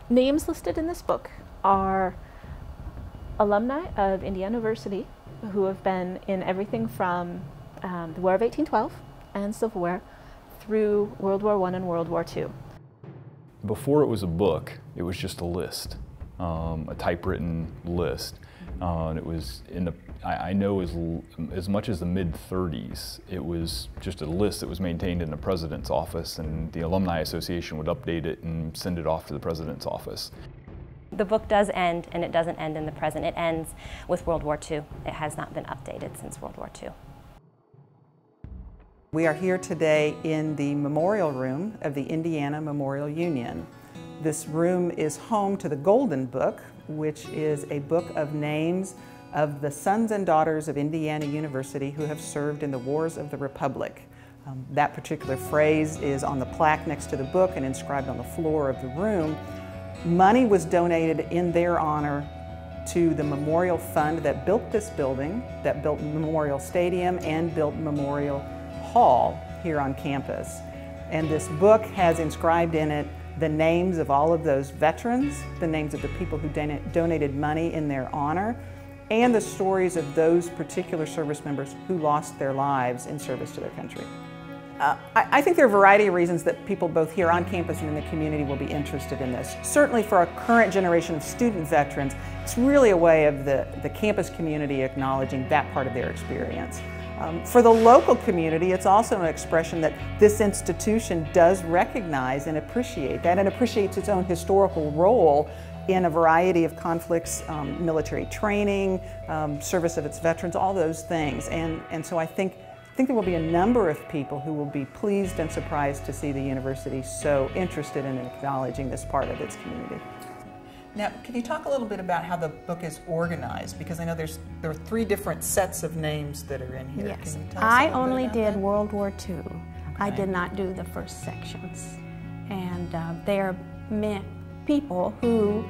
names listed in this book are alumni of Indiana University who have been in everything from the War of 1812 and Civil War through World War I and World War II. Before it was a book, it was just a list, a typewritten list. And it was in the, I know as much as the mid-30s, it was just a list that was maintained in the president's office, and the Alumni Association would update it and send it off to the president's office. The book does end, and it doesn't end in the present. It ends with World War II. It has not been updated since World War II. We are here today in the memorial room of the Indiana Memorial Union. This room is home to the Golden Book, which is a book of names of the sons and daughters of Indiana University who have served in the Wars of the Republic. That particular phrase is on the plaque next to the book and inscribed on the floor of the room. Money was donated in their honor to the memorial fund that built this building, that built Memorial Stadium and built Memorial Hall here on campus. And this book has inscribed in it the names of all of those veterans, the names of the people who donated money in their honor, and the stories of those particular service members who lost their lives in service to their country. I think there are a variety of reasons that people both here on campus and in the community will be interested in this. Certainly for our current generation of student veterans, it's really a way of the campus community acknowledging that part of their experience. For the local community, it's also an expression that this institution does recognize and appreciate that, and appreciates its own historical role in a variety of conflicts, military training, service of its veterans, all those things. And so I think there will be a number of people who will be pleased and surprised to see the university so interested in acknowledging this part of its community. Now, can you talk a little bit about how the book is organized? Because I know there are 3 different sets of names that are in here. Yes, can you tell us I a little only bit about did that? World War II. Okay. I did not do the first sections. And they are people who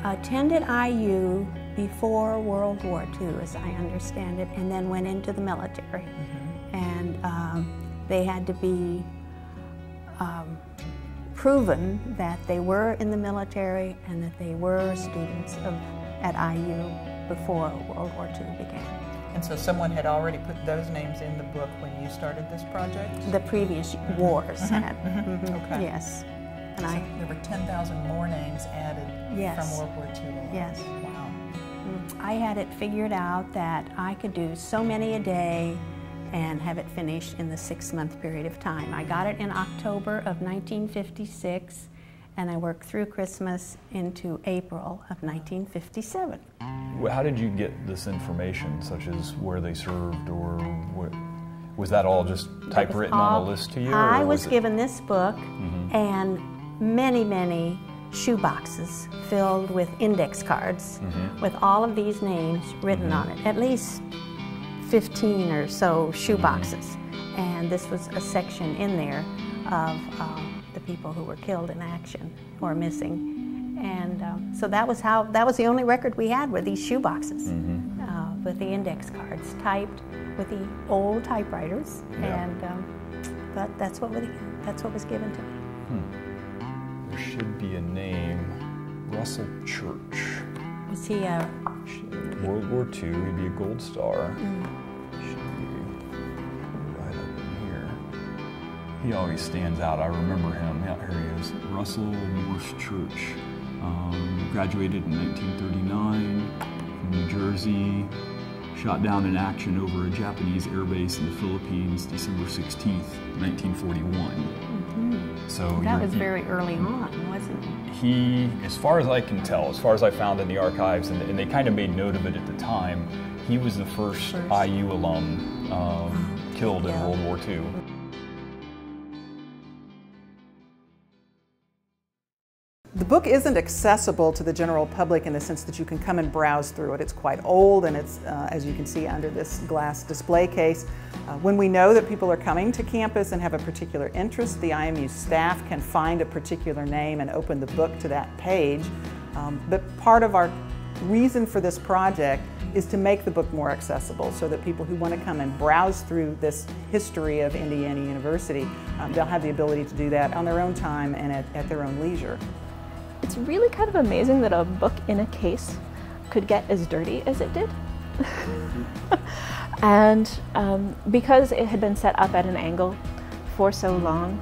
attended IU before World War II, as I understand it, and then went into the military. And they had to be proven that they were in the military and that they were students at IU before World War II began. And so someone had already put those names in the book when you started this project? The previous wars had. Okay. Yes. And so there were 10,000 more names added Yes. from World War II on. Yes. Wow. I had it figured out that I could do so many a day and have it finished in the 6-month period of time. I got it in October of 1956, and I worked through Christmas into April of 1957. How did you get this information, such as where they served, or was that all just typewritten on a list to you? I was given this book and many, many shoe boxes filled with index cards with all of these names written on it, at least 15 or so shoe boxes. And this was a section in there of the people who were killed in action or missing. And so that was the only record we had, were these shoe boxes with the index cards typed with the old typewriters. And but that's what was given to me. There should be a name, Russell Church. Was he a World War II, he'd be a Gold Star. Should be right up in here. He always stands out. I remember him. Yeah, here he is. Russell Morse Church. Graduated in 1939 from New Jersey. Shot down in action over a Japanese airbase in the Philippines, December 16th, 1941. So that was very early on, wasn't it? He, as far as I can tell, as far as I found in the archives, and they kind of made note of it at the time, he was the first IU alum killed in World War II. The book isn't accessible to the general public in the sense that you can come and browse through it. It's quite old, and it's, as you can see under this glass display case. When we know that people are coming to campus and have a particular interest, the IMU staff can find a particular name and open the book to that page. But part of our reason for this project is to make the book more accessible so that people who want to come and browse through this history of Indiana University, they'll have the ability to do that on their own time and at their own leisure. it's really kind of amazing that a book in a case could get as dirty as it did. And because it had been set up at an angle for so long,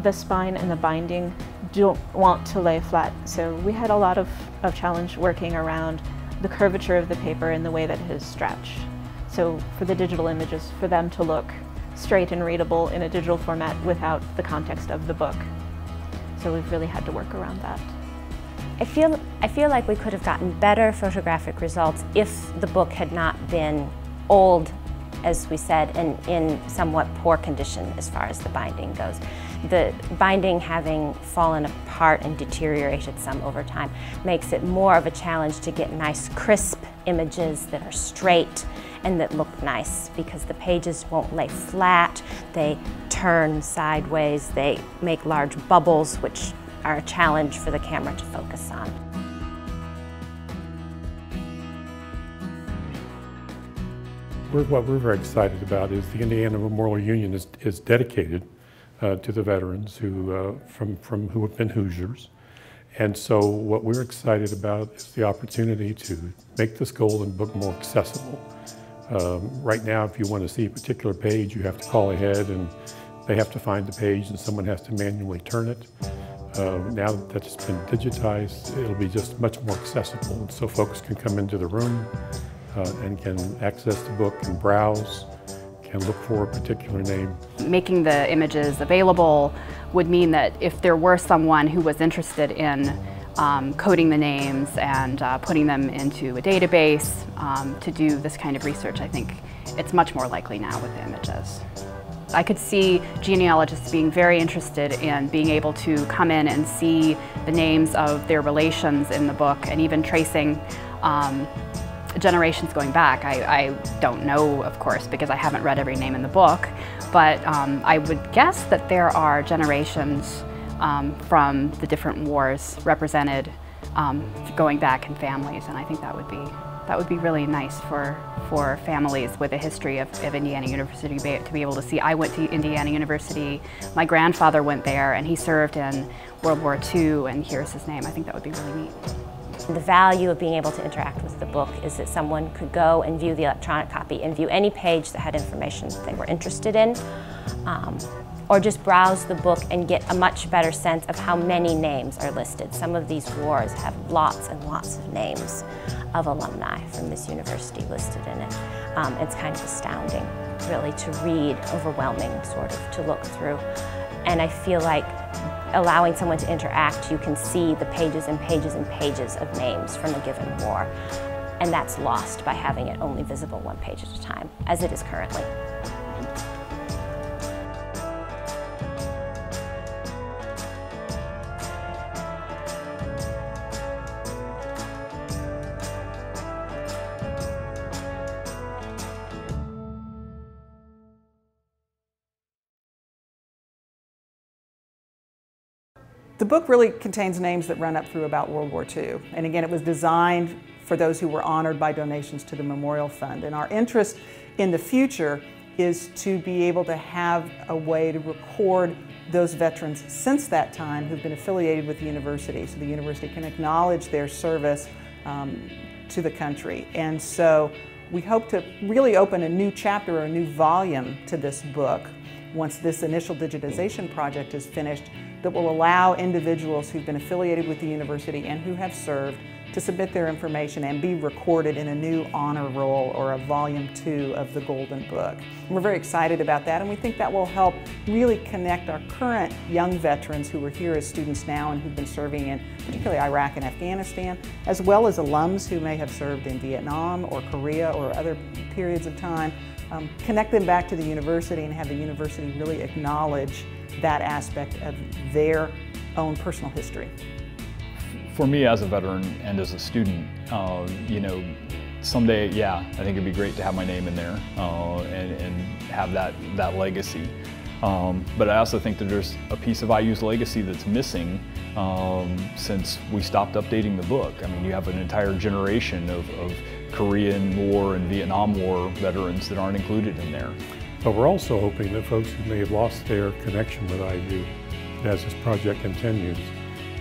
the spine and the binding don't want to lay flat. So we had a lot of challenge working around the curvature of the paper and the way that it is stretched. So for the digital images, for them to look straight and readable in a digital format without the context of the book. So we've really had to work around that. I feel like we could have gotten better photographic results if the book had not been old, as we said, and in somewhat poor condition as far as the binding goes. The binding having fallen apart and deteriorated some over time makes it more of a challenge to get nice crisp images that are straight and that look nice, because the pages won't lay flat, they turn sideways, they make large bubbles, which are a challenge for the camera to focus on. What we're very excited about is the Indiana Memorial Union is dedicated to the veterans who have been Hoosiers. And so what we're excited about is the opportunity to make this Golden Book more accessible. Right now, if you want to see a particular page, you have to call ahead and they have to find the page and someone has to manually turn it. Now that that's been digitized, it'll be just much more accessible. And so folks can come into the room and can access the book and browse, can look for a particular name. Making the images available would mean that if there were someone who was interested in coding the names and putting them into a database to do this kind of research, I think it's much more likely now with the images. I could see genealogists being very interested in being able to come in and see the names of their relations in the book and even tracing generations going back. I don't know, of course, because I haven't read every name in the book, but I would guess that there are generations from the different wars represented going back in families, and I think that would be really nice for families with a history of Indiana University to be able to see. I went to Indiana University, my grandfather went there, and he served in World War II, and here's his name. I think that would be really neat. The value of being able to interact with the book is that someone could go and view the electronic copy and view any page that had information that they were interested in, or just browse the book and get a much better sense of how many names are listed. Some of these wars have lots and lots of names of alumni from this university listed in it. It's kind of astounding, really, to read, overwhelming, sort of, to look through. And I feel like allowing someone to interact, you can see the pages and pages and pages of names from a given war. And that's lost by having it only visible one page at a time, as it is currently. The book really contains names that run up through about World War II. And again, it was designed for those who were honored by donations to the Memorial Fund. And our interest in the future is to be able to have a way to record those veterans since that time who've been affiliated with the university, so the university can acknowledge their service to the country. And so we hope to really open a new chapter or a new volume to this book once this initial digitization project is finished, that will allow individuals who've been affiliated with the university and who have served to submit their information and be recorded in a new honor roll or a volume 2 of the Golden Book. And we're very excited about that, and we think that will help really connect our current young veterans who are here as students now and who've been serving in particularly Iraq and Afghanistan, as well as alums who may have served in Vietnam or Korea or other periods of time. Connect them back to the university and have the university really acknowledge that aspect of their own personal history. For me as a veteran and as a student, you know, someday, yeah, I think it'd be great to have my name in there and have that legacy. But I also think that there's a piece of IU's legacy that's missing since we stopped updating the book. I mean, you have an entire generation of Korean War and Vietnam War veterans that aren't included in there. But we're also hoping that folks who may have lost their connection with IU as this project continues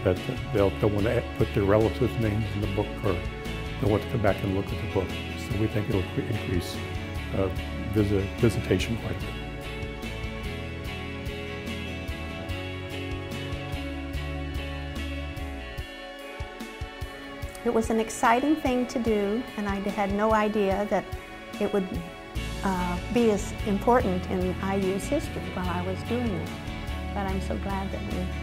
that they'll want to put their relatives' names in the book, or they'll want to come back and look at the book. So we think it'll increase visitation quite a bit. It was an exciting thing to do, and I had no idea that it would be as important in IU's history while I was doing it. But I'm so glad that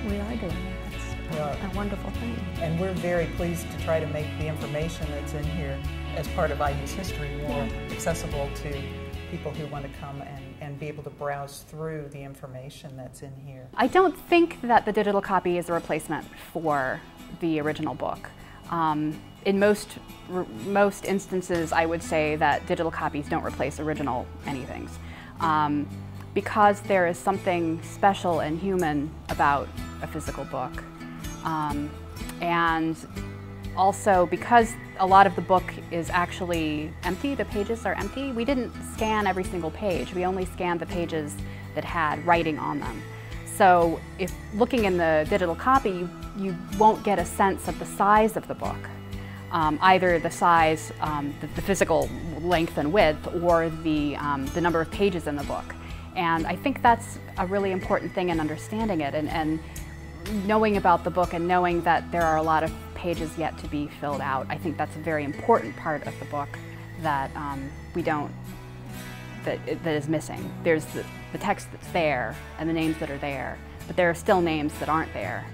we are doing it. It's a wonderful thing. And we're very pleased to try to make the information that's in here as part of IU's history more accessible to people who want to come and be able to browse through the information that's in here. I don't think that the digital copy is a replacement for the original book. In most instances, I would say that digital copies don't replace original anythings. Because there is something special and human about a physical book. And also because a lot of the book is actually empty, the pages are empty, we didn't scan every single page. We only scanned the pages that had writing on them. So if looking in the digital copy, you won't get a sense of the size of the book. Either the size, the physical length and width, or the number of pages in the book. And I think that's a really important thing in understanding it, and knowing about the book and knowing that there are a lot of pages yet to be filled out. I think that's a very important part of the book that that is missing. There's the text that's there and the names that are there, but there are still names that aren't there.